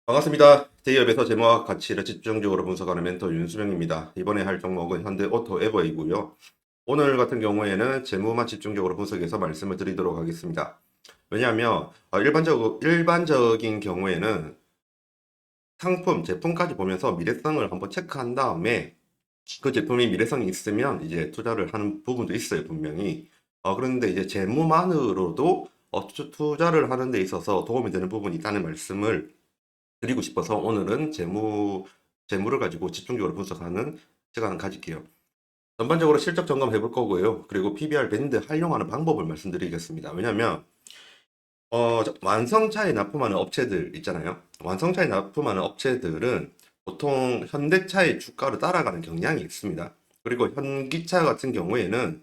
반갑습니다. 대기업에서 재무와 가치를 집중적으로 분석하는 멘토 윤수명입니다. 이번에 할 종목은 현대오토에버이고요. 오늘 같은 경우에는 재무만 집중적으로 분석해서 말씀을 드리도록 하겠습니다. 왜냐하면 일반적인 경우에는 상품, 제품까지 보면서 미래성을 한번 체크한 다음에 그 제품이 미래성이 있으면 이제 투자를 하는 부분도 있어요, 분명히. 그런데 이제 재무만으로도 투자를 하는 데 있어서 도움이 되는 부분이 있다는 말씀을 드리고 싶어서 오늘은 재무를 가지고 집중적으로 분석하는 시간을 가질게요. 전반적으로 실적 점검해 볼 거고요. 그리고 PBR 밴드 활용하는 방법을 말씀드리겠습니다. 왜냐면 완성차에 납품하는 업체들 있잖아요. 완성차에 납품하는 업체들은 보통 현대차의 주가를 따라가는 경향이 있습니다. 그리고 현기차 같은 경우에는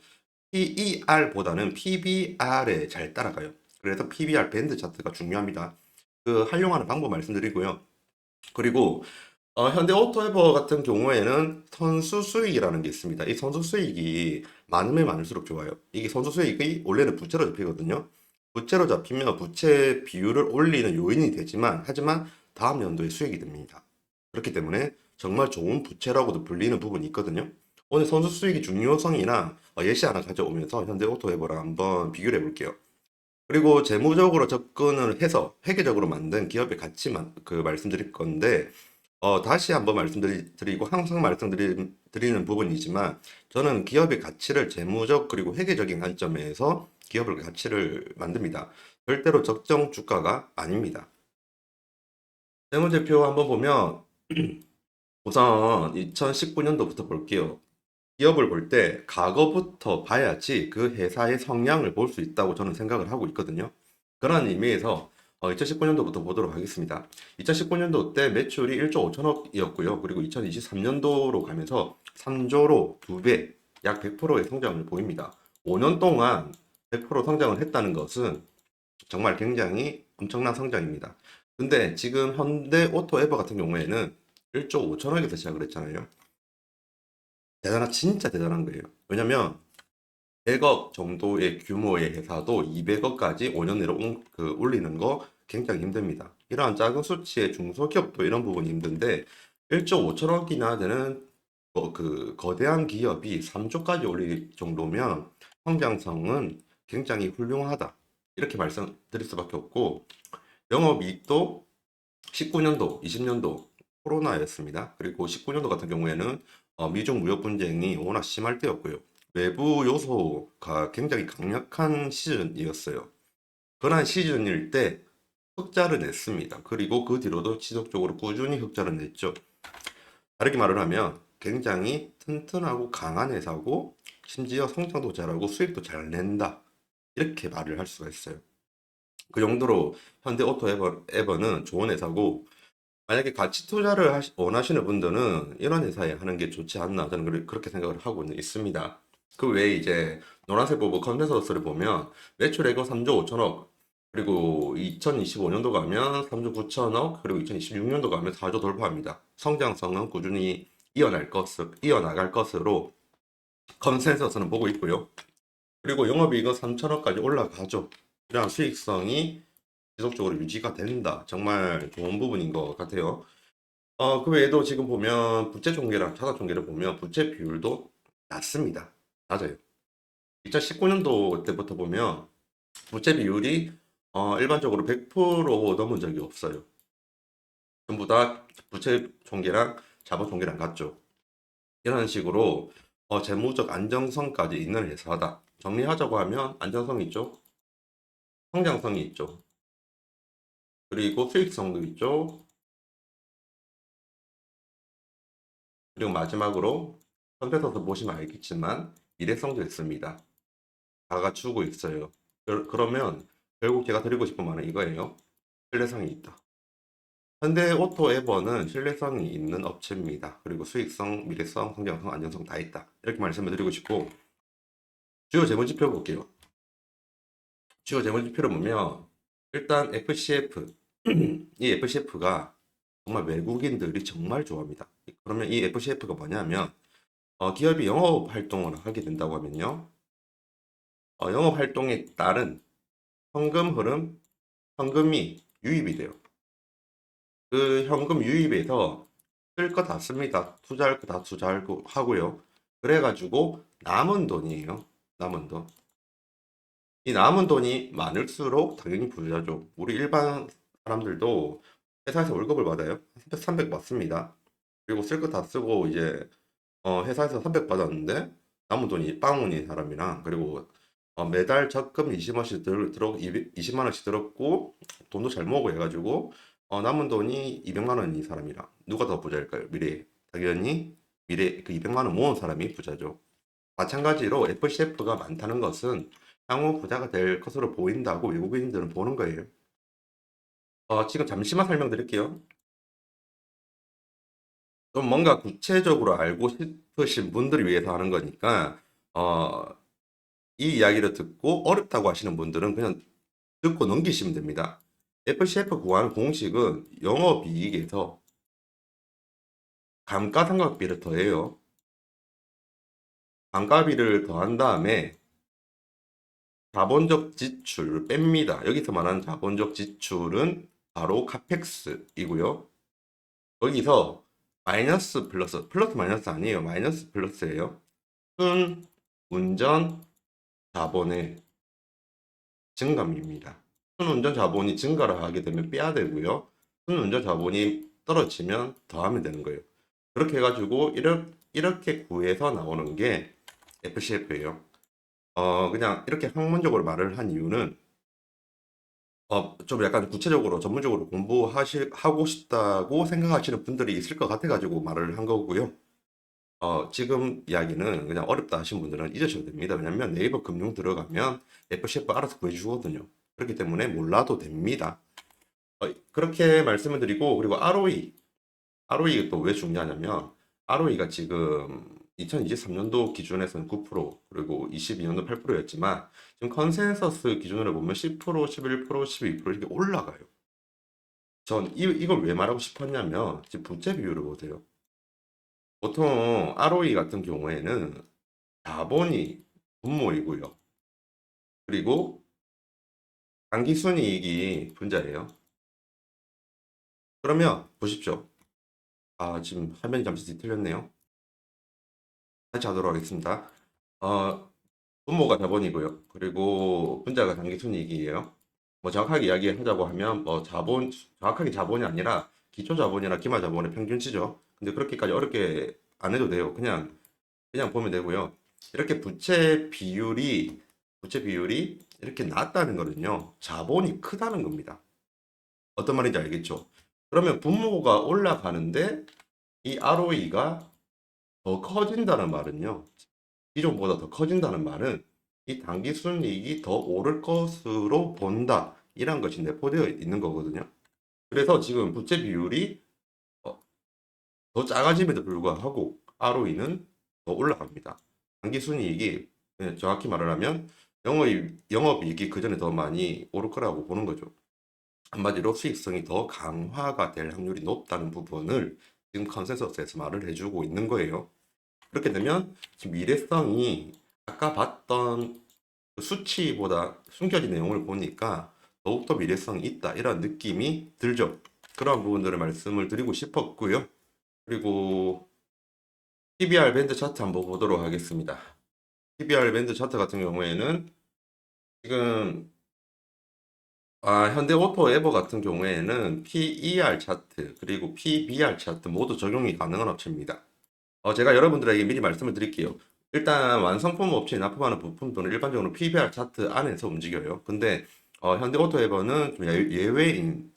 PER보다는 PBR에 잘 따라가요. 그래서 PBR 밴드 차트가 중요합니다. 그 활용하는 방법 말씀드리고요. 그리고 현대 오토에버 같은 경우에는 선수 수익이라는 게 있습니다. 이 선수 수익이 많으면 많을수록 좋아요. 이게 선수 수익이 원래는 부채로 잡히거든요. 부채로 잡히면 부채 비율을 올리는 요인이 되지만, 하지만 다음 연도에 수익이 됩니다. 그렇기 때문에 정말 좋은 부채라고도 불리는 부분이 있거든요. 오늘 선수 수익의 중요성이나 예시 하나 가져오면서 현대 오토에버랑 한번 비교를 해볼게요. 그리고 재무적으로 접근을 해서 회계적으로 만든 기업의 가치만 말씀드릴 건데, 다시 한번 말씀드리고 항상 말씀드리는 부분이지만, 저는 기업의 가치를 재무적 그리고 회계적인 관점에서 기업의 가치를 만듭니다. 절대로 적정 주가가 아닙니다. 재무제표 한번 보면 우선 2019년도부터 볼게요. 기업을 볼 때 과거부터 봐야지 그 회사의 성향을 볼 수 있다고 저는 생각을 하고 있거든요. 그런 의미에서 2019년도부터 보도록 하겠습니다. 2019년도 때 매출이 1조 5천억이었고요. 그리고 2023년도로 가면서 3조로 2배, 약 100%의 성장을 보입니다. 5년 동안 100% 성장을 했다는 것은 정말 굉장히 엄청난 성장입니다. 근데 지금 현대 오토에버 같은 경우에는 1조 5천억에서 시작을 했잖아요. 진짜 대단한 거예요. 왜냐면 100억 정도의 규모의 회사도 200억까지 5년 내로 올리는 거 굉장히 힘듭니다. 이러한 작은 수치의 중소기업도 이런 부분이 힘든데 1조 5천억이나 되는 거대한 기업이 3조까지 올릴 정도면 성장성은 굉장히 훌륭하다. 이렇게 말씀드릴 수밖에 없고, 영업이익도 19년도, 20년도 코로나였습니다. 그리고 19년도 같은 경우에는 미중 무역 분쟁이 워낙 심할 때였고요. 외부 요소가 굉장히 강력한 시즌이었어요. 그런 시즌일 때 흑자를 냈습니다. 그리고 그 뒤로도 지속적으로 꾸준히 흑자를 냈죠. 다르게 말을 하면 굉장히 튼튼하고 강한 회사고, 심지어 성장도 잘하고 수익도 잘 낸다. 이렇게 말을 할 수가 있어요. 그 정도로 현대 오토 에버는 좋은 회사고, 만약에 가치 투자를 원하시는 분들은 이런 회사에 하는 게 좋지 않나, 저는 그렇게 생각을 하고 있습니다. 그 외에 이제 노란색 부분 컨센서스를 보면 매출액은 3조 5천억, 그리고 2025년도 가면 3조 9천억, 그리고 2026년도 가면 4조 돌파합니다. 성장성은 꾸준히 이어나갈 것으로 컨센서스는 보고 있고요. 그리고 영업이익은 3천억까지 올라가죠. 이러한 수익성이 지속적으로 유지가 된다. 정말 좋은 부분인 것 같아요. 그 외에도 지금 보면 부채 총계랑 자산 총계를 보면 부채 비율도 낮습니다. 낮아요. 2019년도 때부터 보면 부채 비율이 일반적으로 100% 넘은 적이 없어요. 전부 다 부채 총계랑 자본 총계랑 같죠. 이런 식으로 재무적 안정성까지 있는 회사다. 정리하자고 하면 안정성이 있죠. 성장성이 있죠. 그리고 수익성도 있죠. 그리고 마지막으로 선택해서 보시면 알겠지만 일회성도 있습니다. 다 갖추고 있어요. 그러면 결국 제가 드리고 싶은 말은 이거예요. 신뢰성이 있다. 현대 오토 에버는 신뢰성이 있는 업체입니다. 그리고 수익성, 미래성, 성장성, 안정성 다 있다. 이렇게 말씀을 드리고 싶고, 주요 재무지표 볼게요. 주요 재무지표를 보면 일단 FCF, 이 FCF가 정말 외국인들이 정말 좋아합니다. 그러면 이 FCF가 뭐냐면 기업이 영업 활동을 하게 된다고 하면요, 영업 활동에 따른 현금 흐름, 현금이 유입이 돼요. 그 현금 유입에서 쓸 거 다 씁니다. 투자할 거 다 하고요. 그래가지고 남은 돈이에요. 남은 돈. 이 남은 돈이 많을수록 당연히 부자죠. 우리 일반 사람들도 회사에서 월급을 받아요. 300 받습니다. 그리고 쓸 거 다 쓰고 이제 회사에서 300 받았는데 남은 돈이 빵원인 사람이랑 그리고 매달 적금 20원씩 20만 원씩 들었고 돈도 잘 모으고 해가지고 남은 돈이 200만 원인 사람이랑 누가 더 부자일까요? 미래에. 당연히 미래 그 200만 원 모은 사람이 부자죠. 마찬가지로 FCF가 많다는 것은 향후 부자가 될 것으로 보인다고 외국인들은 보는 거예요. 지금 잠시만 설명드릴게요. 좀 뭔가 구체적으로 알고 싶으신 분들을 위해서 하는 거니까 어, 이 이야기를 듣고 어렵다고 하시는 분들은 그냥 듣고 넘기시면 됩니다. FCF 구하는 공식은 영업이익에서 감가상각비를 더해요. 감가비를 더한 다음에 자본적 지출을 뺍니다. 여기서 말하는 자본적 지출은 바로 카펙스이고요. 여기서 마이너스 플러스 마이너스 아니에요. 마이너스 플러스예요. 순 운전 자본의 증감입니다. 순운전 자본이 증가를 하게 되면 빼야 되고요. 순운전 자본이 떨어지면 더하면 되는 거예요. 그렇게 해가지고 이렇게 구해서 나오는 게 FCF예요. 그냥 이렇게 학문적으로 말을 한 이유는 좀 약간 구체적으로 전문적으로 하고 싶다고 생각하시는 분들이 있을 것 같아가지고 말을 한 거고요. 지금 이야기는 그냥 어렵다 하신 분들은 잊으셔도 됩니다. 왜냐면 네이버 금융 들어가면 FCF 알아서 구해주거든요. 그렇기 때문에 몰라도 됩니다. 그렇게 말씀을 드리고, 그리고 ROE 또 왜 중요하냐면, ROE가 지금 2023년도 기준에서는 9%, 그리고 22년도 8%였지만, 지금 컨센서스 기준으로 보면 10%, 11%, 12% 이렇게 올라가요. 전 이걸 왜 말하고 싶었냐면, 지금 부채 비율을 보세요. 보통 ROE 같은 경우에는 자본이 분모이고요. 그리고 당기순이익이 분자예요. 그러면 보십시오. 지금 화면이 잠시 뒤틀렸네요. 다시 하도록 하겠습니다. 어, 분모가 자본이고요. 그리고 분자가 당기순이익이에요. 뭐 정확하게 이야기하자고 하면 정확하게 자본이 아니라 기초 자본이나 기말 자본의 평균치죠. 근데 그렇게까지 어렵게 안 해도 돼요. 그냥 보면 되고요. 이렇게 부채 비율이 이렇게 낮다는 거는요. 자본이 크다는 겁니다. 어떤 말인지 알겠죠? 그러면 분모가 올라가는데 이 ROE가 더 커진다는 말은요. 기존보다 더 커진다는 말은 이 당기순이익이 더 오를 것으로 본다. 이런 것이 내포되어 있는 거거든요. 그래서 지금 부채 비율이 어, 더 작아짐에도 불구하고 ROE는 더 올라갑니다. 당기순이익이 정확히 말을 하면 영업이익이 그전에 더 많이 오를 거라고 보는 거죠. 한마디로 수익성이 더 강화가 될 확률이 높다는 부분을 지금 컨센서스에서 말을 해주고 있는 거예요. 그렇게 되면 지금 미래성이 아까 봤던 그 수치보다 숨겨진 내용을 보니까 더욱더 미래성이 있다 이런 느낌이 들죠. 그런 부분들을 말씀을 드리고 싶었고요. 그리고 PBR 밴드 차트 한번 보도록 하겠습니다. PBR 밴드 차트 같은 경우에는 지금 현대오토 에버 같은 경우에는 PER 차트 그리고 PBR 차트 모두 적용이 가능한 업체입니다. 제가 여러분들에게 미리 말씀을 드릴게요. 일단 완성품 업체에 납품하는 부품들은 일반적으로 PBR 차트 안에서 움직여요. 근데 현대오토 에버는 좀 예외인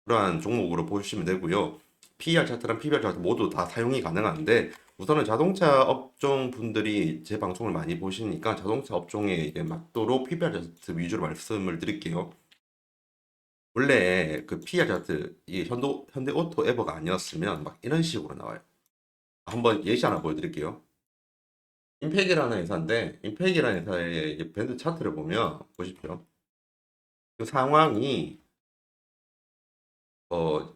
그러한 종목으로 보시면 되고요. PER 차트랑 PBR 차트 모두 다 사용이 가능한데 우선은 자동차 업종 분들이 제 방송을 많이 보시니까 자동차 업종에 이게 맞도록 PBR 차트 위주로 말씀을 드릴게요. 원래 그 PER 차트 이 현대오토 에버가 아니었으면 막 이런 식으로 나와요. 한번 예시 하나 보여드릴게요. 임팩이라는 회사인데 임팩이라는 회사의 이제 밴드 차트를 보면 보십시오. 그 상황이 어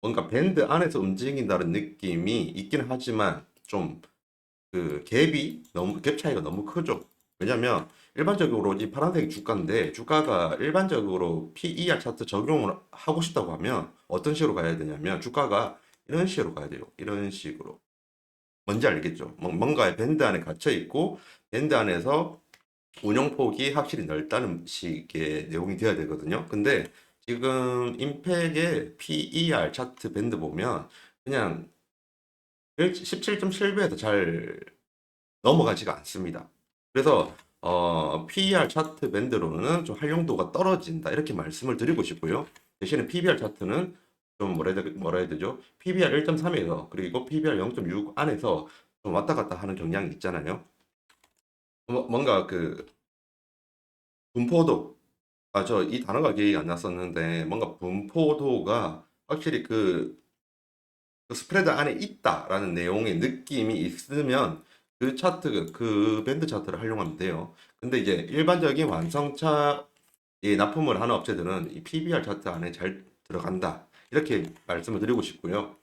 뭔가 밴드 안에서 움직인다는 느낌이 있긴 하지만 좀 그 갭이 너무 갭 차이가 너무 크죠. 왜냐면 일반적으로 이 파란색이 주가인데 주가가 일반적으로 PER 차트 적용을 하고 싶다고 하면 어떤 식으로 가야 되냐면 주가가 이런 식으로 가야 돼요. 이런 식으로. 뭔지 알겠죠? 뭔가의 밴드 안에 갇혀 있고 밴드 안에서 운용폭이 확실히 넓다는 식의 내용이 되어야 되거든요. 근데 지금 임팩의 PER 차트 밴드 보면 그냥 17.7배에서 잘 넘어가지가 않습니다. 그래서 PER 차트 밴드로는 좀 활용도가 떨어진다 이렇게 말씀을 드리고 싶고요. 대신에 PBR 차트는 좀 뭐라 해야 되죠? PBR 1.3에서 그리고 PBR 0.6 안에서 좀 왔다 갔다 하는 경향이 있잖아요. 뭔가 그 분포도 저 이 단어가 기억이 안 났었는데 뭔가 분포도가 확실히 그 스프레드 안에 있다라는 내용의 느낌이 있으면 그 차트, 그 밴드 차트를 활용하면 돼요. 근데 이제 일반적인 완성차 납품을 하는 업체들은 이 PBR 차트 안에 잘 들어간다. 이렇게 말씀을 드리고 싶고요.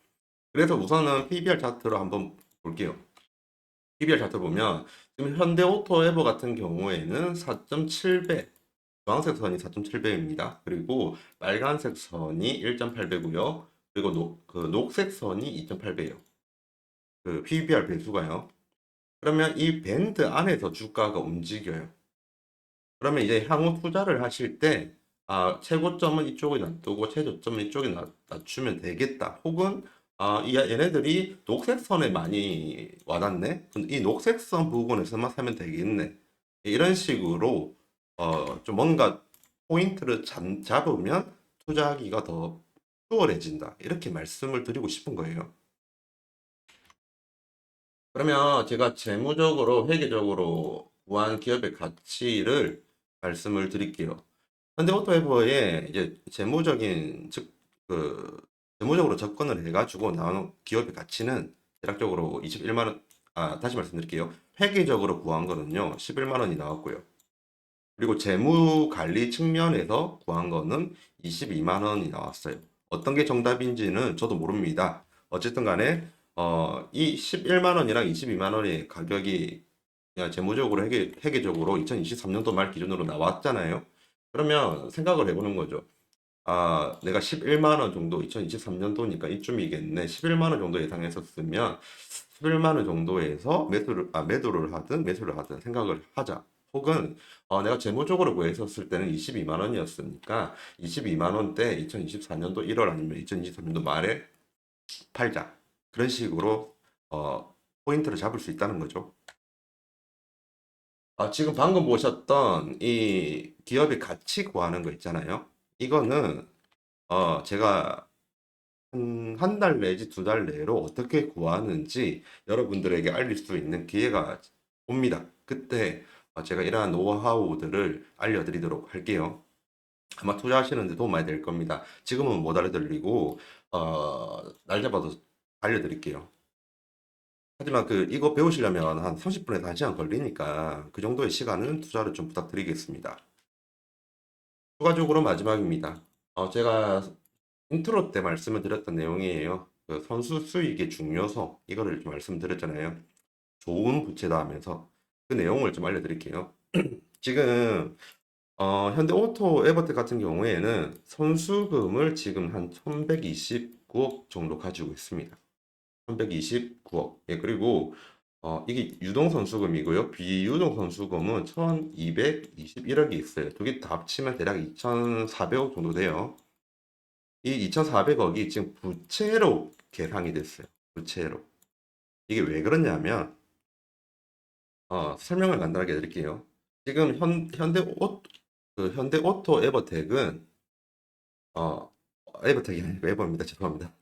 그래서 우선은 PBR 차트로 한번 볼게요. PBR 차트 보면 지금 현대오토에버 같은 경우에는 4.7배, 주황색 선이 4.7배입니다. 그리고 빨간색 선이 1.8배고요. 그리고 녹색 선이 2.8배예요. 그 PBR 배수가요. 그러면 이 밴드 안에서 주가가 움직여요. 그러면 이제 향후 투자를 하실 때 최고점은 이쪽에 놔두고 최저점은 이쪽에 낮추면 되겠다. 혹은 얘네들이 녹색선에 많이 와닿네. 이 녹색선 부분에서만 사면 되겠네. 이런 식으로 좀 뭔가 포인트를 잡으면 투자하기가 더 수월해진다. 이렇게 말씀을 드리고 싶은 거예요. 그러면 제가 재무적으로 회계적으로 구한 기업의 가치를 말씀을 드릴게요. 현대오토에버의 이제 재무적으로 접근을 해가지고 나오는 기업의 가치는 대략적으로 21만 원, 다시 말씀드릴게요. 회계적으로 구한 거는요, 11만 원이 나왔고요. 그리고 재무 관리 측면에서 구한 거는 22만 원이 나왔어요. 어떤 게 정답인지는 저도 모릅니다. 어쨌든 간에 이 11만 원이랑 22만 원의 가격이 그냥 재무적으로 회계적으로 2023년도 말 기준으로 나왔잖아요. 그러면 생각을 해보는 거죠. 내가 11만 원 정도 2023년도니까 이쯤이겠네. 11만 원 정도 예상했었으면 11만 원 정도에서 매도를 하든 매수를 하든 생각을 하자. 혹은 내가 재무적으로 구했었을 때는 22만 원이었으니까 22만 원대 2024년도 1월 아니면 2023년도 말에 팔자. 그런 식으로 포인트를 잡을 수 있다는 거죠. 지금 방금 보셨던 이 기업의 가치 구하는 거 있잖아요. 이거는 제가 한 달 내지 두 달 내로 어떻게 구하는지 여러분들에게 알릴 수 있는 기회가 옵니다. 그때 제가 이러한 노하우들을 알려드리도록 할게요. 아마 투자하시는데 도움 많이 될 겁니다. 지금은 못 알려드리고 날 잡아서 알려드릴게요. 하지만 이거 배우시려면 한 30분에서 1시간 걸리니까 그 정도의 시간은 투자를 좀 부탁드리겠습니다. 추가적으로 마지막입니다. 제가 인트로 때 말씀을 드렸던 내용이에요. 그 선수 수익의 중요성, 이거를 좀 말씀드렸잖아요. 좋은 부채다 하면서 그 내용을 좀 알려드릴게요. 지금 현대 오토 에버텍 같은 경우에는 선수금을 지금 한 1129억 정도 가지고 있습니다. 1129억. 예, 그리고 이게 유동 선수금이고요. 비유동 선수금은 1221억이 있어요. 두 개 다 합치면 대략 2400억 정도 돼요. 이 2,400억이 지금 부채로 계상이 됐어요. 부채로. 이게 왜 그러냐면, 설명을 간단하게 드릴게요. 지금 현대 오토 에버텍은, 어, 에버텍이 아니고 에버입니다. 죄송합니다.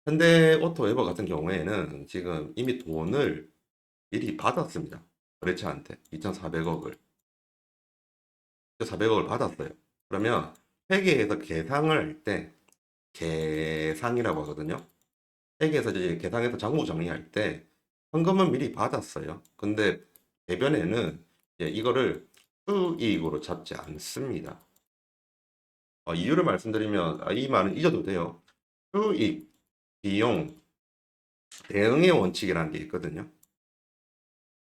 현대 오토 에버 같은 경우에는 지금 이미 돈을 미리 받았습니다. 거래처한테 2,400억을. 400억을 받았어요. 그러면 회계에서 계상을 할 때, 계상이라고 하거든요. 회계에서 이제 계상해서 장부 정리할 때 현금은 미리 받았어요. 근데 대변에는 이제 이거를 수익으로 잡지 않습니다. 이유를 말씀드리면 이 말은 잊어도 돼요. 수익, 비용, 대응의 원칙이라는 게 있거든요.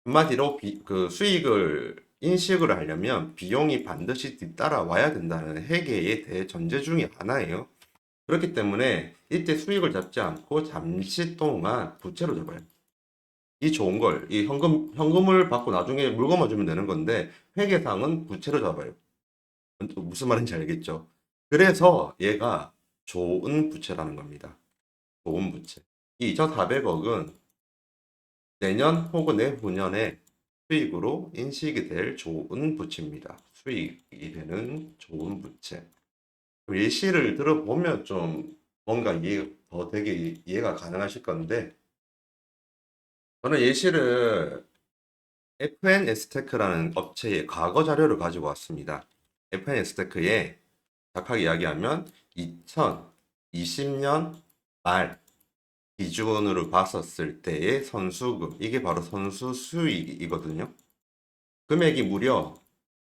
한마디로 그 수익을 인식을 하려면 비용이 반드시 뒤따라와야 된다는 회계의 대전제 중에 하나예요. 그렇기 때문에 이때 수익을 잡지 않고 잠시 동안 부채로 잡아요. 이 좋은 걸, 이 현금을 받고 나중에 물건만 주면 되는 건데 회계상은 부채로 잡아요. 무슨 말인지 알겠죠? 그래서 얘가 좋은 부채라는 겁니다. 좋은 부채. 이 2,400억은 내년 혹은 내후년에 수익으로 인식이 될 좋은 부채입니다. 수익이 되는 좋은 부채. 예시를 들어보면 좀 뭔가 더 되게 이해가 가능하실 건데, 저는 예시를 FNS테크라는 업체의 과거 자료를 가지고 왔습니다. FNS테크에 정확하게 이야기하면 2020년 말 기준으로 봤었을 때의 선수금, 이게 바로 선수 수익이거든요. 금액이 무려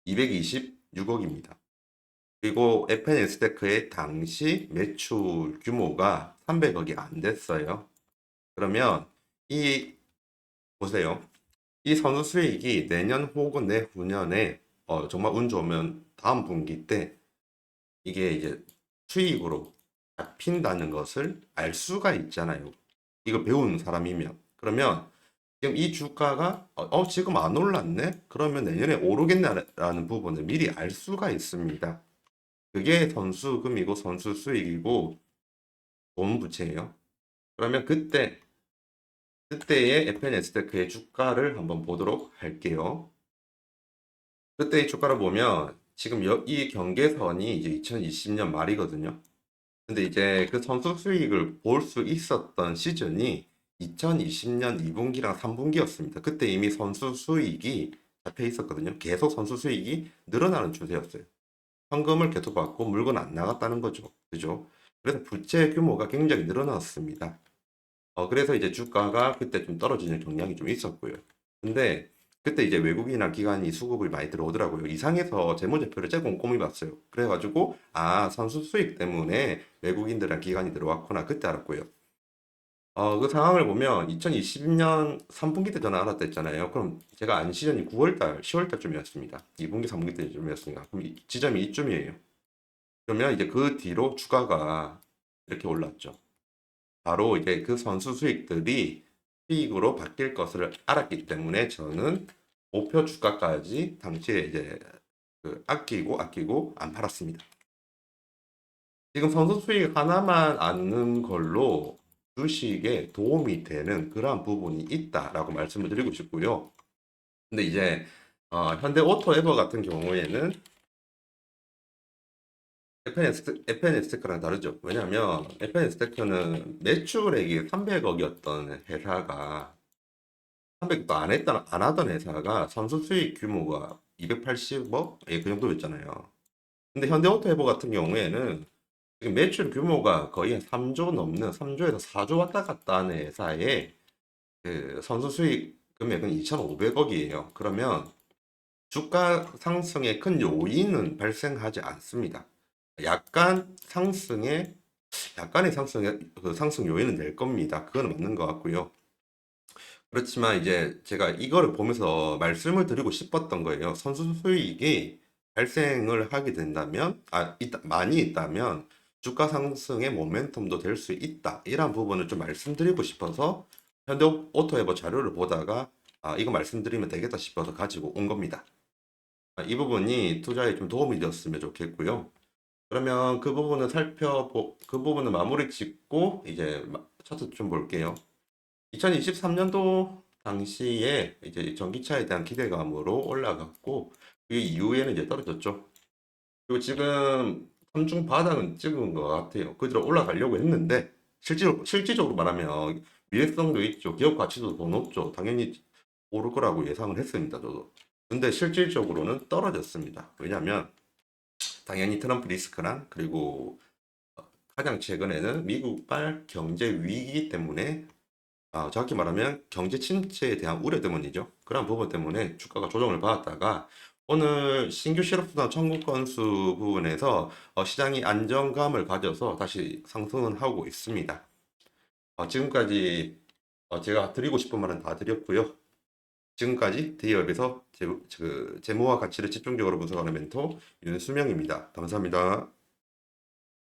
226억입니다. 그리고 FNS테크의 당시 매출 규모가 300억이 안 됐어요. 그러면 이 보세요. 이 선수 수익이 내년 혹은 내후년에 정말 운 좋으면 다음 분기 때 이게 이제 수익으로 잡힌다는 것을 알 수가 있잖아요. 이거 배운 사람이면. 그러면 지금 이 주가가 지금 안 올랐네? 그러면 내년에 오르겠나라는 부분을 미리 알 수가 있습니다. 그게 선수금이고 선수 수익이고 본 부채예요. 그러면 그때의 FNS테크의 주가를 한번 보도록 할게요. 그때의 주가를 보면 지금 이 경계선이 이제 2020년 말이거든요. 근데 이제 그 선수 수익을 볼 수 있었던 시즌이 2020년 2분기랑 3분기였습니다. 그때 이미 선수 수익이 잡혀 있었거든요. 계속 선수 수익이 늘어나는 추세였어요. 현금을 계속 받고 물건 안 나갔다는 거죠. 그죠? 그래서 부채 규모가 굉장히 늘어났습니다. 그래서 이제 주가가 그때 좀 떨어지는 경향이 좀 있었고요. 근데 그때 이제 외국인이나 기관이 수급을 많이 들어오더라고요. 이상해서 재무제표를 재 꼼꼼히 봤어요. 그래가지고 선수 수익 때문에 외국인들이랑 기관이 들어왔구나 그때 알았고요. 그 상황을 보면 2020년 3분기 때 전화 알았다 했잖아요. 그럼 제가 안 시즌이 9월달, 10월달쯤이었습니다. 2분기, 3분기 때쯤이었으니까. 그럼 지점이 이쯤이에요. 그러면 이제 그 뒤로 주가가 이렇게 올랐죠. 바로 이제 그 선수 수익들이 수익으로 바뀔 것을 알았기 때문에 저는 목표 주가까지 당시에 이제 아끼고 안 팔았습니다. 지금 선수 수익 하나만 얻는 걸로 주식에 도움이 되는 그러한 부분이 있다라고 말씀을 드리고 싶고요. 근데 이제 현대 오토에버 같은 경우에는 FNS테크랑 다르죠. 왜냐하면 FN스테크는 매출액이 300억이었던 회사가 300도 안 하던 회사가 선수 수익 규모가 280억? 예, 그 정도였잖아요. 근데 현대오토해보 같은 경우에는 지금 매출 규모가 거의 한 3조 넘는 3조에서 4조 왔다 갔다 하는 회사의 그 선수 수익 금액은 2,500억이에요. 그러면 주가 상승의 큰 요인은 발생하지 않습니다. 약간 상승의 약간의 그 상승 요인은 될 겁니다. 그건 맞는 것 같고요. 그렇지만 이제 제가 이거를 보면서 말씀을 드리고 싶었던 거예요. 선수 수익이 발생을 하게 된다면, 많이 있다면 주가 상승의 모멘텀도 될 수 있다. 이런 부분을 좀 말씀드리고 싶어서 현대 오토에버 자료를 보다가 이거 말씀드리면 되겠다 싶어서 가지고 온 겁니다. 이 부분이 투자에 좀 도움이 되었으면 좋겠고요. 그러면 그 부분은 마무리 짓고 이제 차트 좀 볼게요. 2023년도 당시에 이제 전기차에 대한 기대감으로 올라갔고 그 이후에는 이제 떨어졌죠. 그리고 지금 삼중 바닥은 찍은 것 같아요. 그대로 올라가려고 했는데 실질적으로 말하면 미래성도 있죠. 기업 가치도 더 높죠. 당연히 오를 거라고 예상을 했습니다. 저도. 근데 실질적으로는 떨어졌습니다. 왜냐하면 당연히 트럼프 리스크랑 그리고 가장 최근에는 미국발 경제 위기 때문에 정확히 말하면 경제 침체에 대한 우려 때문이죠. 그런 부분 때문에 주가가 조정을 받았다가 오늘 신규 실업수당 청구 건수 부분에서 시장이 안정감을 가져서 다시 상승은 하고 있습니다. 지금까지 제가 드리고 싶은 말은 다 드렸고요. 지금까지 대기업에서 재무와 가치를 집중적으로 분석하는 멘토 윤수명입니다. 감사합니다.